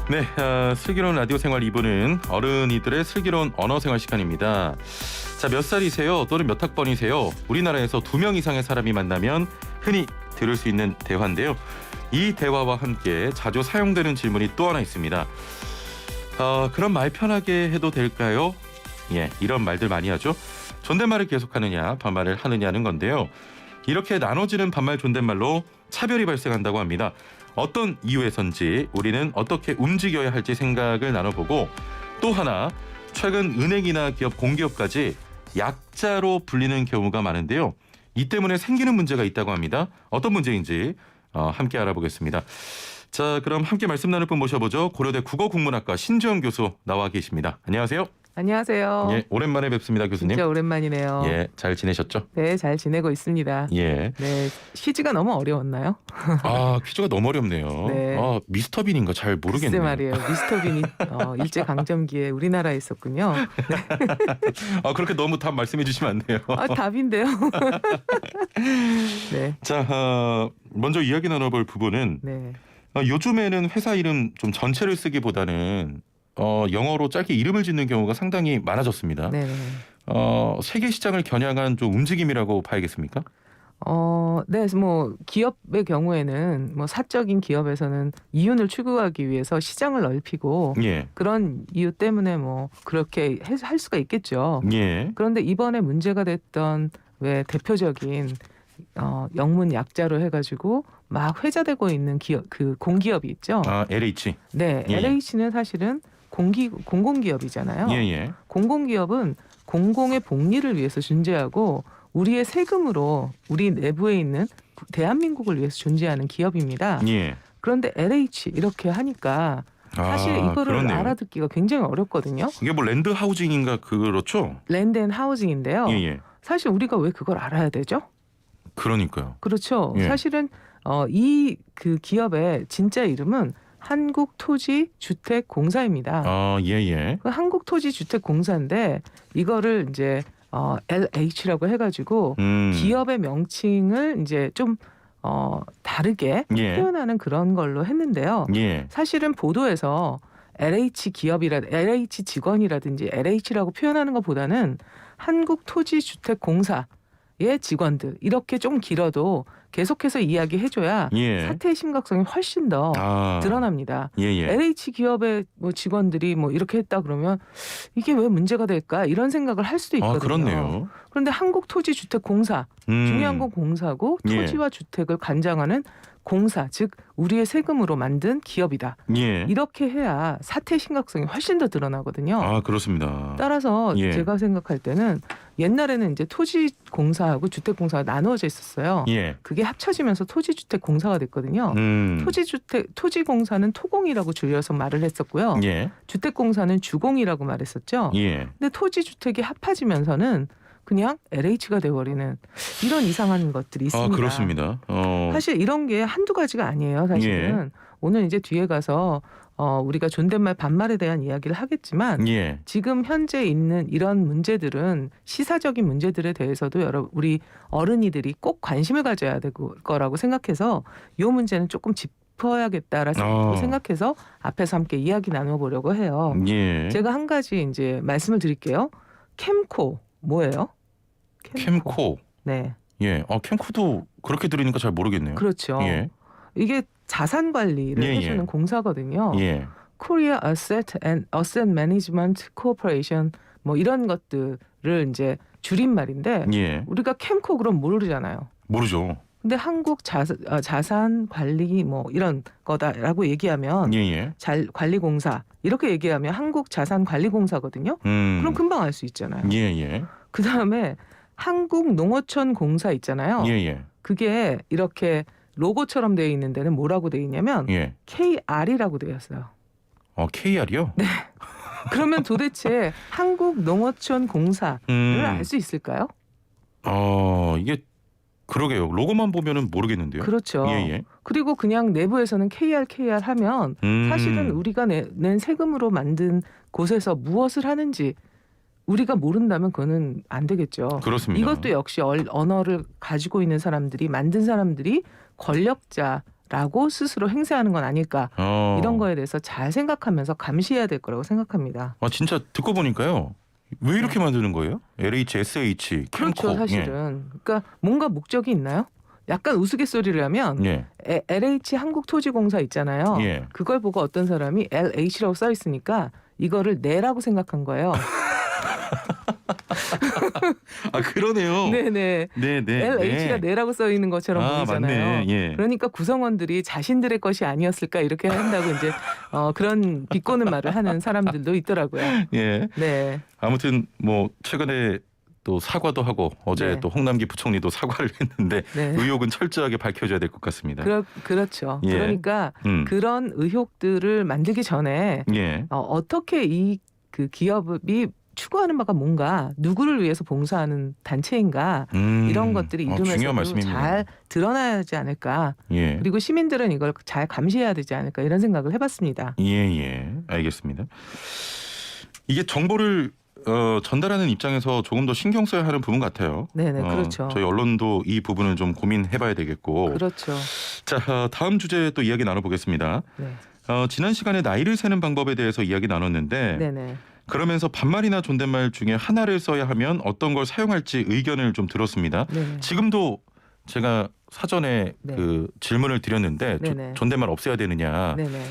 네, 슬기로운 라디오 생활 2부는 어른이들의 슬기로운 언어 생활 시간입니다. 자, 몇 살이세요? 또는 몇 학번이세요? 우리나라에서 2명 이상의 사람이 만나면 흔히 들을 수 있는 대화인데요. 이 대화와 함께 자주 사용되는 질문이 또 하나 있습니다. 그럼 말 편하게 해도 될까요? 예, 이런 말들 많이 하죠. 존댓말을 계속하느냐, 반말을 하느냐는 건데요. 이렇게 나눠지는 반말 존댓말로 차별이 발생한다고 합니다. 어떤 이유에선지 우리는 어떻게 움직여야 할지 생각을 나눠보고, 또 하나 최근 은행이나 기업, 공기업까지 약자로 불리는 경우가 많은데요. 이 때문에 생기는 문제가 있다고 합니다. 어떤 문제인지 함께 알아보겠습니다. 자, 그럼 함께 말씀 나눌 분 모셔보죠. 고려대 국어국문학과 신지영 교수 나와 계십니다. 안녕하세요. 안녕하세요. 예, 오랜만에 뵙습니다, 교수님. 진짜 오랜만이네요. 예, 잘 지내셨죠? 네, 잘 지내고 있습니다. 예. 네, 퀴즈가 너무 어려웠나요? 퀴즈가 너무 어렵네요. 네. 미스터 빈인가 잘 모르겠네요. 글쎄 말이에요. 미스터 빈이 일제 강점기에 우리나라에 있었군요. 그렇게 너무 답 말씀해 주시면 안 돼요. 답인데요. 네. 자, 먼저 이야기 나눠볼 부분은 네. 요즘에는 회사 이름 좀 전체를 쓰기보다는 영어로 짧게 이름을 짓는 경우가 상당히 많아졌습니다. 네. 세계 시장을 겨냥한 좀 움직임이라고 봐야겠습니까? 네, 뭐 기업의 경우에는 뭐 사적인 기업에서는 이윤을 추구하기 위해서 시장을 넓히고 예. 그런 이유 때문에 뭐 그렇게 할 수가 있겠죠. 예. 그런데 이번에 문제가 됐던 왜 대표적인 영문 약자로 해가지고 막 회자되고 있는 기업, 그 공기업이 있죠. LH. 네, 예. LH는 사실은 공공기업이잖아요. 예. 공공기업은 공공의 복리를 위해서 존재하고 우리의 세금으로 우리 내부에 있는 대한민국을 위해서 존재하는 기업입니다. 예. 그런데 LH 이렇게 하니까 사실 이거를 그렇네요. 알아듣기가 굉장히 어렵거든요. 이게 뭐 랜드 하우징인가 그렇죠? 랜드 앤 하우징인데요. 예. 사실 우리가 왜 그걸 알아야 되죠? 그러니까요. 그렇죠. 예. 사실은 이 그 기업의 진짜 이름은 한국토지주택공사입니다. 예. 그 한국토지주택공사인데 이거를 이제 LH라고 해가지고 기업의 명칭을 이제 좀 다르게 예. 표현하는 그런 걸로 했는데요. 예. 사실은 보도에서 LH LH 직원이라든지 LH라고 표현하는 것보다는 한국토지주택공사의 직원들 이렇게 좀 길어도 계속해서 이야기해줘야 예. 사태의 심각성이 훨씬 더 드러납니다. 예. LH 기업의 뭐 직원들이 뭐 이렇게 했다 그러면 이게 왜 문제가 될까 이런 생각을 할 수도 있거든요. 그렇네요. 그런데 한국토지주택공사 중요한 건 공사고 예. 토지와 주택을 관장하는 공사, 즉 우리의 세금으로 만든 기업이다. 예. 이렇게 해야 사태의 심각성이 훨씬 더 드러나거든요. 그렇습니다. 따라서 예. 제가 생각할 때는 옛날에는 이제 토지공사하고 주택공사가 나누어져 있었어요. 예. 그게 합쳐지면서 토지주택공사가 됐거든요. 토지공사는 토공이라고 줄여서 말을 했었고요. 예. 주택공사는 주공이라고 말했었죠. 예. 근데 토지주택이 합쳐지면서는 그냥 LH가 돼버리는 이런 이상한 것들이 있습니다. 그렇습니다. 사실 이런 게 한두 가지가 아니에요. 사실은 오늘 이제 뒤에 가서 우리가 존댓말 반말에 대한 이야기를 하겠지만 예. 지금 현재 있는 이런 문제들은 시사적인 문제들에 대해서도 우리 어른이들이 꼭 관심을 가져야 될 거라고 생각해서 이 문제는 조금 짚어야겠다라고 생각해서 앞에서 함께 이야기 나눠보려고 해요. 예. 제가 한 가지 이제 말씀을 드릴게요. 캠코 뭐예요? 캠코. 네. 예. 캠코도 그렇게 들으니까 잘 모르겠네요. 그렇죠. 예. 이게 자산 관리를 해주는 공사거든요. 예. Korea Asset Management Corporation 뭐 이런 것들을 이제 줄임말인데 예. 우리가 캠코 그럼 모르잖아요. 모르죠. 근데 한국 자산 관리 뭐 이런 거다라고 얘기하면 예. 관리공사 이렇게 얘기하면 한국 자산 관리공사거든요. 그럼 금방 알 수 있잖아요. 예. 그 다음에 한국 농어촌 공사 있잖아요. 예. 그게 이렇게 로고처럼 되어 있는 데는 뭐라고 되어 있냐면 예. KR이라고 되어 있어요. KR이요? 네. 그러면 도대체 한국 농어촌 공사를 알 수 있을까요? 이게 그러게요. 로고만 보면은 모르겠는데요. 그렇죠. 예. 그리고 그냥 내부에서는 KR 하면 사실은 우리가 낸 세금으로 만든 곳에서 무엇을 하는지 우리가 모른다면 그거는 안 되겠죠. 그렇습니다. 이것도 역시 언어를 가지고 있는 사람들이 만든 사람들이 권력자 라고 스스로 행세하는 건 아닐까. 이런 거에 대해서 잘 생각하면서 감시해야 될 거라고 생각합니다. 진짜 듣고 보니까요. 왜 이렇게 만드는 거예요? LHSH, 그렇죠, 캠코. 사실은. 그러니까 뭔가 목적이 있나요? 약간 우스갯소리를 하면 예. LH 한국토지공사 있잖아요. 예. 그걸 보고 어떤 사람이 LH라고 써 있으니까 이거를 내라고 생각한 거예요. 그러네요. 네네. 네네. LH가 내라고 써 있는 것처럼 보이잖아요. 맞네. 예. 그러니까 구성원들이 자신들의 것이 아니었을까 이렇게 한다고 이제 그런 비꼬는 말을 하는 사람들도 있더라고요. 예. 네. 아무튼 뭐 최근에 또 사과도 하고 어제 네. 또 홍남기 부총리도 사과를 했는데 네. 의혹은 철저하게 밝혀져야 될 것 같습니다. 그렇죠. 예. 그러니까 그런 의혹들을 만들기 전에 예. 어떻게 이 그 기업이 추구하는 바가 뭔가, 누구를 위해서 봉사하는 단체인가, 이런 것들이 중요한 이름에서도 말씀입니다. 잘 드러나야 하지 않을까. 예. 그리고 시민들은 이걸 잘 감시해야 되지 않을까, 이런 생각을 해봤습니다. 예. 알겠습니다. 이게 정보를 전달하는 입장에서 조금 더 신경 써야 하는 부분 같아요. 네네, 그렇죠. 저희 언론도 이 부분을 좀 고민해봐야 되겠고. 그렇죠. 자, 다음 주제 또 이야기 나눠보겠습니다. 네. 지난 시간에 나이를 세는 방법에 대해서 이야기 나눴는데 네네. 그러면서 반말이나 존댓말 중에 하나를 써야 하면 어떤 걸 사용할지 의견을 좀 들었습니다. 네네. 지금도 제가 사전에 네. 그 질문을 드렸는데 네네. 존댓말 없애야 되느냐 네네.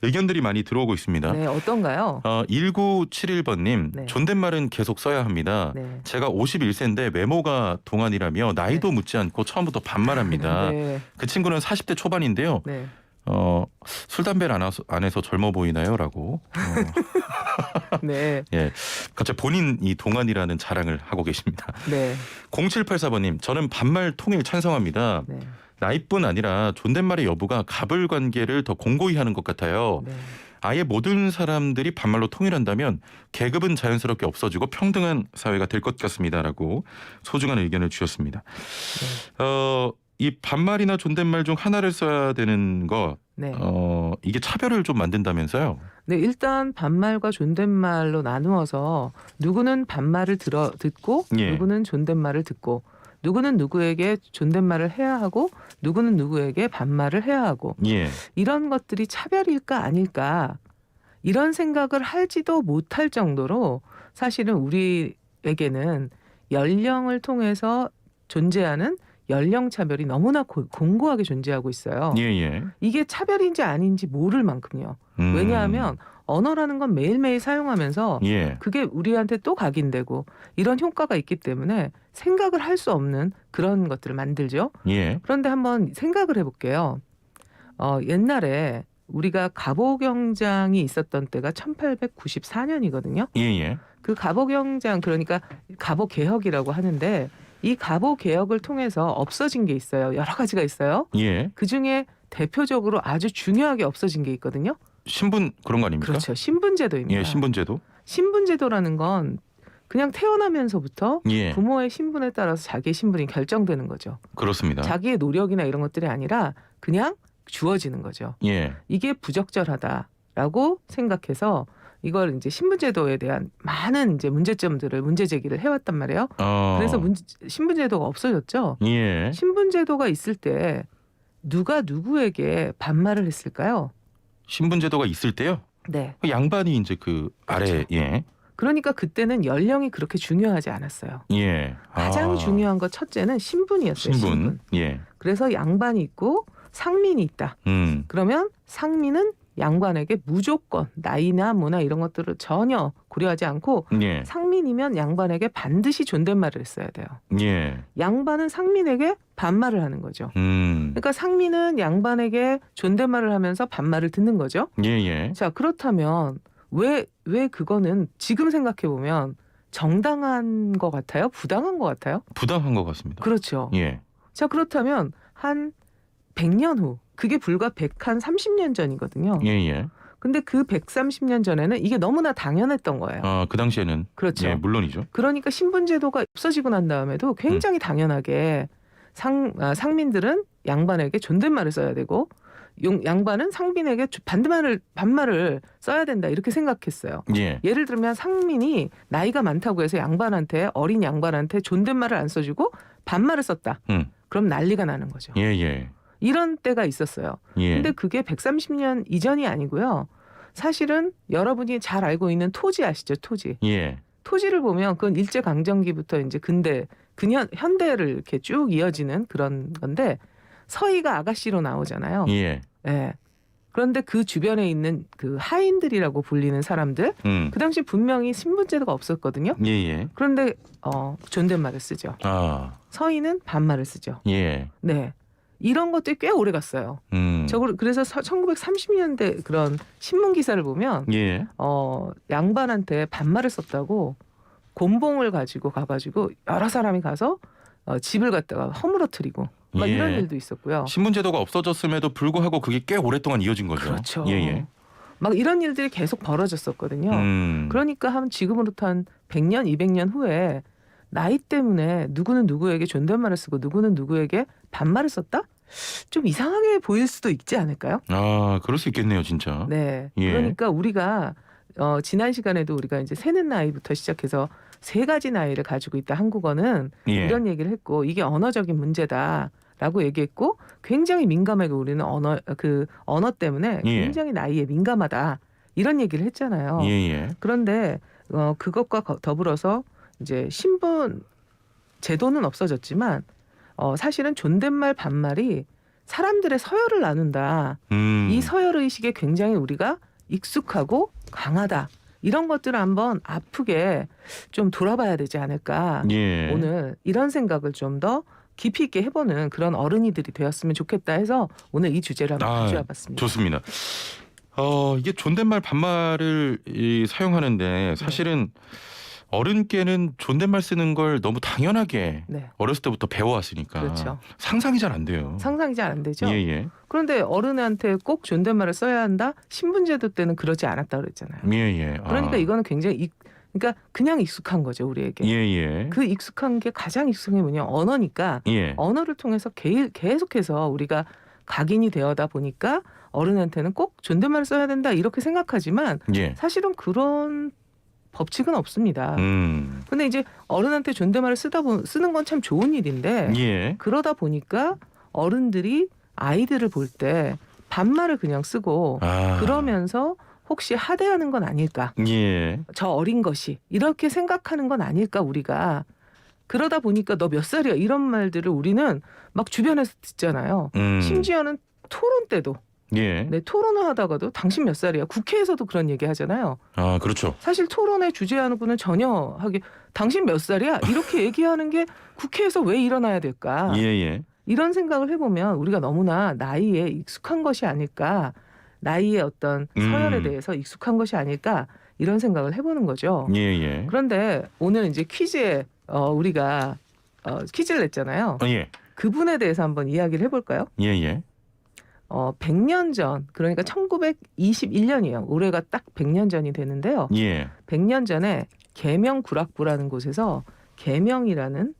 의견들이 많이 들어오고 있습니다. 네, 어떤가요? 1971번님 네. 존댓말은 계속 써야 합니다. 네. 제가 51세인데 외모가 동안이라며 나이도 묻지 않고 처음부터 반말합니다. 네. 그 친구는 40대 초반인데요. 네. 술 담배를 안 해서 젊어 보이나요?라고. 네. 예, 갑자기 본인이 동안이라는 자랑을 하고 계십니다. 네. 0784번님 저는 반말 통일 찬성합니다. 네. 나이뿐 아니라 존댓말의 여부가 갑을 관계를 더 공고히 하는 것 같아요. 네. 아예 모든 사람들이 반말로 통일한다면 계급은 자연스럽게 없어지고 평등한 사회가 될 것 같습니다라고 소중한 의견을 주셨습니다. 이 반말이나 존댓말 중 하나를 써야 되는 거 네. 이게 차별을 좀 만든다면서요? 네, 일단 반말과 존댓말로 나누어서 누구는 반말을 듣고 예. 누구는 존댓말을 듣고, 누구는 누구에게 존댓말을 해야 하고 누구는 누구에게 반말을 해야 하고, 예. 이런 것들이 차별일까 아닐까, 이런 생각을 할지도 못할 정도로 사실은 우리에게는 연령을 통해서 존재하는 연령 차별이 너무나 공고하게 존재하고 있어요. 예. 이게 차별인지 아닌지 모를 만큼요. 왜냐하면 언어라는 건 매일매일 사용하면서 예. 그게 우리한테 또 각인되고 이런 효과가 있기 때문에 생각을 할 수 없는 그런 것들을 만들죠. 예. 그런데 한번 생각을 해볼게요. 옛날에 우리가 갑오경장이 있었던 때가 1894년이거든요. 예. 그 갑오경장, 그러니까 갑오개혁이라고 하는데, 이 갑오개혁을 통해서 없어진 게 있어요. 여러 가지가 있어요. 예. 그중에 대표적으로 아주 중요하게 없어진 게 있거든요. 신분 그런 거 아닙니까? 그렇죠. 신분제도입니다. 예, 신분제도. 신분제도라는 건 그냥 태어나면서부터 예. 부모의 신분에 따라서 자기의 신분이 결정되는 거죠. 그렇습니다. 자기의 노력이나 이런 것들이 아니라 그냥 주어지는 거죠. 예. 이게 부적절하다라고 생각해서 이걸 이제 신분제도에 대한 많은 이제 문제 제기를 해왔단 말이에요. 그래서 신분제도가 없어졌죠. 예. 신분제도가 있을 때 누가 누구에게 반말을 했을까요? 신분제도가 있을 때요. 네. 양반이 이제 그 아래 그렇죠. 예. 그러니까 그때는 연령이 그렇게 중요하지 않았어요. 예. 가장 중요한 거 첫째는 신분이었어요. 신분. 예. 그래서 양반이 있고 상민이 있다. 그러면 상민은 양반에게 무조건 나이나 뭐나 이런 것들을 전혀 고려하지 않고 예. 상민이면 양반에게 반드시 존댓말을 했어야 돼요. 예. 양반은 상민에게 반말을 하는 거죠. 그러니까 상민은 양반에게 존댓말을 하면서 반말을 듣는 거죠. 예. 자, 그렇다면 왜 그거는 지금 생각해 보면 정당한 것 같아요? 부당한 것 같아요? 부당한 것 같습니다. 그렇죠. 예. 자, 그렇다면 한 100년 후, 그게 불과 130년 전이거든요. 예. 근데 그 130년 전에는 이게 너무나 당연했던 거예요. 그 당시에는 그렇죠. 예, 물론이죠. 그러니까 신분제도가 없어지고 난 다음에도 굉장히 당연하게 상민들은 양반에게 존댓말을 써야 되고 양반은 상민에게 반말을 써야 된다, 이렇게 생각했어요. 예. 예를 들면 상민이 나이가 많다고 해서 어린 양반한테 존댓말을 안 써주고 반말을 썼다. 그럼 난리가 나는 거죠. 예. 이런 때가 있었어요. 예. 근데 그게 130년 이전이 아니고요. 사실은 여러분이 잘 알고 있는 토지 아시죠? 토지. 예. 토지를 보면 그건 일제 강점기부터 이제 근대, 현대를 이렇게 쭉 이어지는 그런 건데 서희가 아가씨로 나오잖아요. 예. 예. 그런데 그 주변에 있는 그 하인들이라고 불리는 사람들, 그 당시 분명히 신분제도가 없었거든요. 예예. 그런데 존댓말을 쓰죠. 아. 서희는 반말을 쓰죠. 예. 네. 이런 것들이 꽤 오래 갔어요. 그래서 1930년대 그런 신문 기사를 보면 예. 양반한테 반말을 썼다고 곤봉을 가지고 가가지고 여러 사람이 가서 집을 갖다가 허물어뜨리고 막 예. 이런 일도 있었고요. 신분제도가 없어졌음에도 불구하고 그게 꽤 오랫동안 이어진 거죠. 그렇죠. 예예. 막 이런 일들이 계속 벌어졌었거든요. 그러니까 지금으로부터 한 100년, 200년 후에 나이 때문에 누구는 누구에게 존댓말을 쓰고 누구는 누구에게 반말을 썼다? 좀 이상하게 보일 수도 있지 않을까요? 아, 그럴 수 있겠네요, 진짜. 네. 예. 그러니까 우리가 지난 시간에도 우리가 이제 세는 나이부터 시작해서 세 가지 나이를 가지고 있다. 한국어는 예. 이런 얘기를 했고 이게 언어적인 문제다라고 얘기했고 굉장히 민감하게 우리는 언어 때문에 예. 굉장히 나이에 민감하다. 이런 얘기를 했잖아요. 예예. 그런데 그것과 더불어서 이제 신분 제도는 없어졌지만 사실은 존댓말 반말이 사람들의 서열을 나눈다. 이 서열 의식에 굉장히 우리가 익숙하고 강하다. 이런 것들을 한번 아프게 좀 돌아봐야 되지 않을까. 예. 오늘 이런 생각을 좀 더 깊이 있게 해보는 그런 어른이들이 되었으면 좋겠다 해서 오늘 이 주제를 한번 가져와봤습니다. 좋습니다. 이게 존댓말 반말을 사용하는데 사실은 어른께는 존댓말 쓰는 걸 너무 당연하게 네. 어렸을 때부터 배워왔으니까 그렇죠. 상상이 잘 안 돼요. 상상이 잘 안 되죠. 예예. 그런데 어른한테 꼭 존댓말을 써야 한다? 신분제도 때는 그러지 않았다 그랬잖아요. 예예. 그러니까 이거는 굉장히 그러니까 그냥 익숙한 거죠 우리에게. 예예. 그 익숙한 게 가장 익숙한 게 뭐냐 언어니까 예. 언어를 통해서 계속해서 우리가 각인이 되어다 보니까 어른한테는 꼭 존댓말을 써야 된다 이렇게 생각하지만 예. 사실은 그런 법칙은 없습니다. 근데 이제 어른한테 존댓말을 쓰는 건 참 좋은 일인데 예. 그러다 보니까 어른들이 아이들을 볼 때 반말을 그냥 쓰고 그러면서 혹시 하대하는 건 아닐까? 예. 저 어린 것이 이렇게 생각하는 건 아닐까 우리가. 그러다 보니까 너 몇 살이야 이런 말들을 우리는 막 주변에서 듣잖아요. 심지어는 토론 때도 예. 네, 토론을 하다가도 당신 몇 살이야? 국회에서도 그런 얘기 하잖아요. 아, 그렇죠. 사실 토론에 주재하는 분은 전혀 당신 몇 살이야? 이렇게 얘기하는 게 국회에서 왜 일어나야 될까? 예예. 이런 생각을 해보면 우리가 너무나 나이에 익숙한 것이 아닐까, 나이의 어떤 서열에 대해서 익숙한 것이 아닐까 이런 생각을 해보는 거죠. 예예. 그런데 오늘 이제 퀴즈에 우리가 퀴즈를 냈잖아요. 예. 그분에 대해서 한번 이야기를 해볼까요? 예예. 100년 전, 그러니까 1921년이에요. 올해가 딱 100년 전이 되는데요. 예. 100년 전에 계명구락부라는 곳에서 계명이라는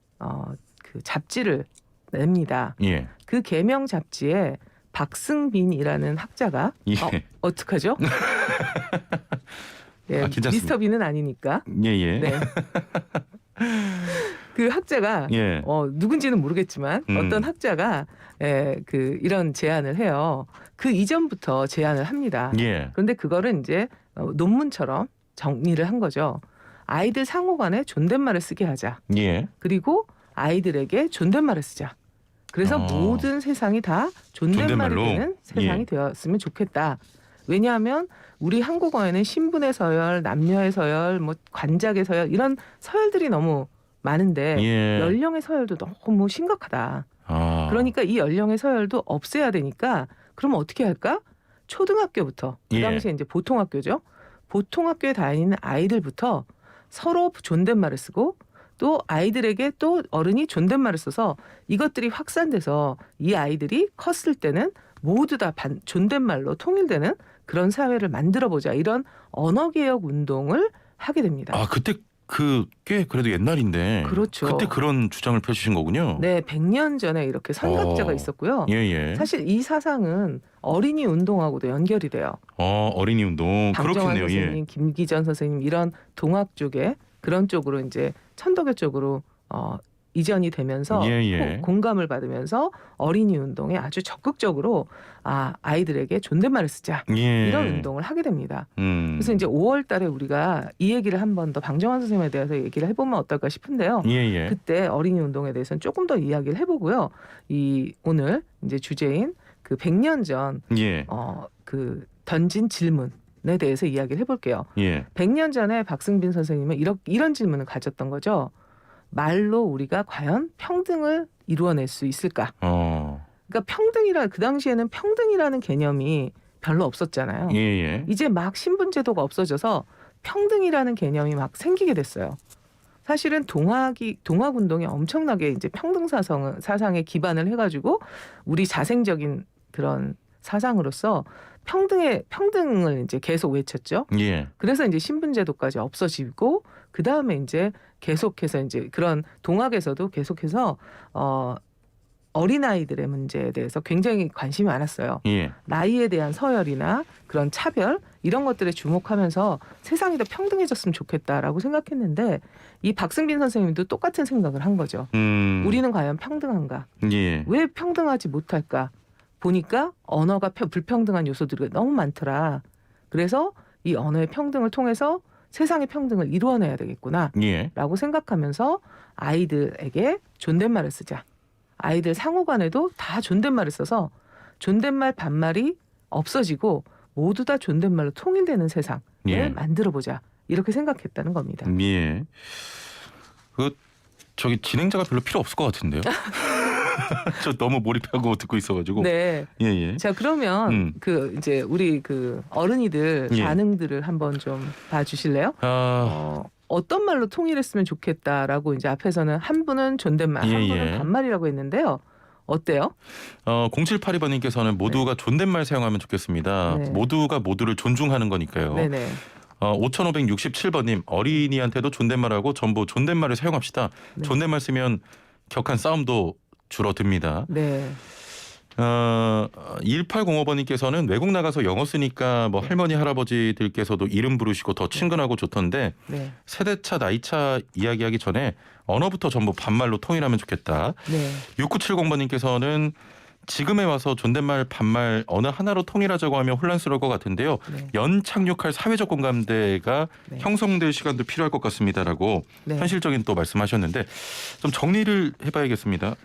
그 잡지를 냅니다. 예. 그 계명 잡지에 박승빈이라는 학자가 예. 어떡하죠? 예, 괜찮습니다. 미스터 빈은 아니니까. 예예. 네. 그 학자가 예. 누군지는 모르겠지만 어떤 학자가 이런 제안을 해요. 그 이전부터 제안을 합니다. 예. 그런데 그거를 이제 논문처럼 정리를 한 거죠. 아이들 상호간에 존댓말을 쓰게 하자. 예. 그리고 아이들에게 존댓말을 쓰자. 그래서 모든 세상이 다 존댓말이 존댓말로? 되는 세상이 예. 되었으면 좋겠다. 왜냐하면 우리 한국어에는 신분의 서열, 남녀의 서열, 뭐 관작의 서열 이런 서열들이 너무 많은데 예. 연령의 서열도 너무 심각하다. 그러니까 이 연령의 서열도 없애야 되니까 그럼 어떻게 할까? 초등학교부터 그 예. 당시에 이제 보통학교죠. 보통학교에 다니는 아이들부터 서로 존댓말을 쓰고 또 아이들에게 또 어른이 존댓말을 써서 이것들이 확산돼서 이 아이들이 컸을 때는 모두 다 존댓말로 통일되는 그런 사회를 만들어보자 이런 언어개혁 운동을 하게 됩니다. 아, 그때 꽤 그래도 옛날인데. 그렇죠. 그때 그런 주장을 펼치신 거군요. 네, 100년 전에 이렇게 선각자가 있었고요. 예예. 사실 이 사상은 어린이 운동하고도 연결이 돼요. 어린이 운동. 방정환 그렇겠네요. 예. 선생님, 김기전 선생님 이런 동학 쪽에 그런 쪽으로 이제 천도교 쪽으로 이전이 되면서 예. 공감을 받으면서 어린이 운동에 아주 적극적으로 아이들에게 존댓말을 쓰자 예. 이런 운동을 하게 됩니다. 그래서 이제 5월 달에 우리가 이 얘기를 한 번 더 방정환 선생님에 대해서 얘기를 해보면 어떨까 싶은데요. 예. 그때 어린이 운동에 대해서는 조금 더 이야기를 해보고요. 오늘 이제 주제인 그 100년 전 예. 그 던진 질문에 대해서 이야기를 해볼게요. 예. 100년 전에 박승빈 선생님은 이런 질문을 가졌던 거죠. 말로 우리가 과연 평등을 이루어낼 수 있을까? 그러니까 그 당시에는 평등이라는 개념이 별로 없었잖아요. 예. 이제 막 신분제도가 없어져서 평등이라는 개념이 막 생기게 됐어요. 사실은 동학운동이 엄청나게 이제 평등 사상에 기반을 해가지고 우리 자생적인 그런 사상으로서 평등을 이제 계속 외쳤죠. 예. 그래서 이제 신분제도까지 없어지고 그 다음에 이제 계속해서 이제 그런 동학에서도 계속해서 어린아이들의 문제에 대해서 굉장히 관심이 많았어요. 예. 나이에 대한 서열이나 그런 차별 이런 것들에 주목하면서 세상이 더 평등해졌으면 좋겠다라고 생각했는데 이 박승빈 선생님도 똑같은 생각을 한 거죠. 우리는 과연 평등한가? 예. 왜 평등하지 못할까? 보니까 언어가 불평등한 요소들이 너무 많더라. 그래서 이 언어의 평등을 통해서 세상의 평등을 이루어내야 되겠구나 예. 라고 생각하면서 아이들에게 존댓말을 쓰자. 아이들 상호 간에도 다 존댓말을 써서 존댓말 반말이 없어지고 모두 다 존댓말로 통일되는 세상을 만들어보자. 이렇게 생각했다는 겁니다. 예. 저기 진행자가 별로 필요 없을 것 같은데요. 저 너무 몰입하고 듣고 있어가지고. 네. 예. 자 그러면 그 이제 우리 그 어른이들 반응들을 한번 좀 봐주실래요? 어떤 말로 통일했으면 좋겠다라고 이제 앞에서는 한 분은 존댓말, 한 분은 반말이라고 했는데요. 어때요? 0782번님께서는 모두가 존댓말 사용하면 좋겠습니다. 네. 모두가 모두를 존중하는 거니까요. 네네. 5567번님 어린이한테도 존댓말하고 전부 존댓말을 사용합시다. 네. 존댓말 쓰면 격한 싸움도 줄어듭니다. 네. 1805번님께서는 외국 나가서 영어 쓰니까 뭐 할머니 할아버지들께서도 이름 부르시고 더 친근하고 좋던데 세대차 나이차 이야기하기 전에 언어부터 전부 반말로 통일하면 좋겠다. 6970번님께서는 지금에 와서 존댓말 반말 어느 하나로 통일하자고 하면 혼란스러울 것 같은데요. 연착륙할 사회적 공감대가 형성될 시간도 필요할 것 같습니다라고 현실적인 또 말씀하셨는데 좀 정리를 해봐야겠습니다.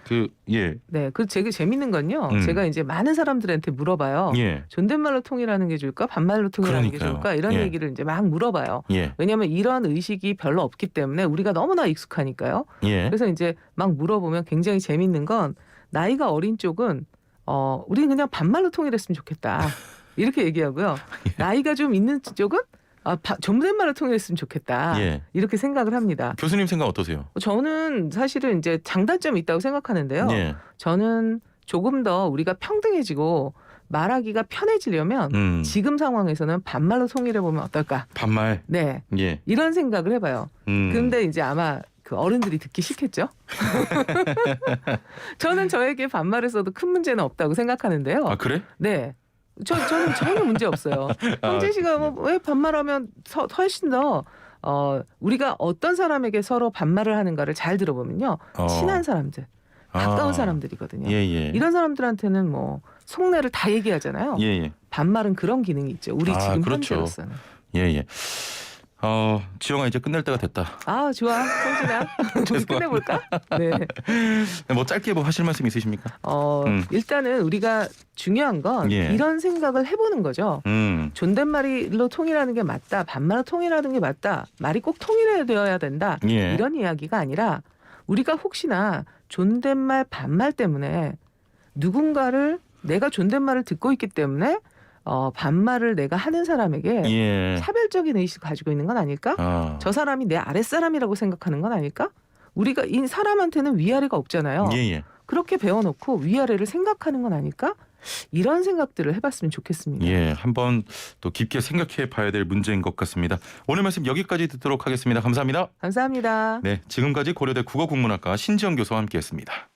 네, 그 되게 재밌는 건요. 제가 이제 많은 사람들한테 물어봐요. 존댓말로 통일하는 게 좋을까, 반말로 통일하는 게 좋을까 이런 얘기를 이제 막 물어봐요. 왜냐하면 이런 의식이 별로 없기 때문에 우리가 너무나 익숙하니까요. 그래서 이제 막 물어보면 굉장히 재밌는 건. 나이가 어린 쪽은 우리는 그냥 반말로 통일했으면 좋겠다 이렇게 얘기하고요. 나이가 좀 있는 쪽은 존댓말로 통일했으면 좋겠다 이렇게 생각을 합니다. 교수님 생각 어떠세요? 저는 사실은 이제 장단점이 있다고 생각하는데요. 저는 조금 더 우리가 평등해지고 말하기가 편해지려면 지금 상황에서는 반말로 통일해 보면 어떨까? 반말. 네. 이런 생각을 해봐요. 근데 이제 아마 그 어른들이 듣기 싫겠죠. 저는 저에게 반말을 써도 큰 문제는 없다고 생각하는데요. 아 그래? 네. 저는 전혀 문제 없어요. 홍진 씨가 왜 반말하면 훨씬 더 우리가 어떤 사람에게 서로 반말을 하는가를 잘 들어보면요. 친한 사람들, 가까운 사람들이거든요. 이런 사람들한테는 뭐 속내를 다 얘기하잖아요. 반말은 그런 기능이 있죠. 우리 지금 현재로서는. 지영아 이제 끝낼 때가 됐다. 좋아, 성진아. 우리 끝내볼까? 네. 뭐 짧게 뭐 하실 말씀 있으십니까? 일단은 우리가 중요한 건 이런 생각을 해보는 거죠. 존댓말로 통일하는 게 맞다, 반말로 통일하는 게 맞다, 말이 꼭 통일되어야 된다. 이런 이야기가 아니라 우리가 혹시나 존댓말, 반말 때문에 누군가를 내가 존댓말을 듣고 있기 때문에 반말을 내가 하는 사람에게 차별적인 의식을 가지고 있는 건 아닐까? 저 사람이 내 아랫사람이라고 생각하는 건 아닐까? 우리가 이 사람한테는 위아래가 없잖아요. 그렇게 배워놓고 위아래를 생각하는 건 아닐까? 이런 생각들을 해봤으면 좋겠습니다. 한번 또 깊게 생각해 봐야 될 문제인 것 같습니다. 오늘 말씀 여기까지 듣도록 하겠습니다. 감사합니다. 감사합니다. 네, 지금까지 고려대 국어국문학과 신지영 교수와 함께했습니다.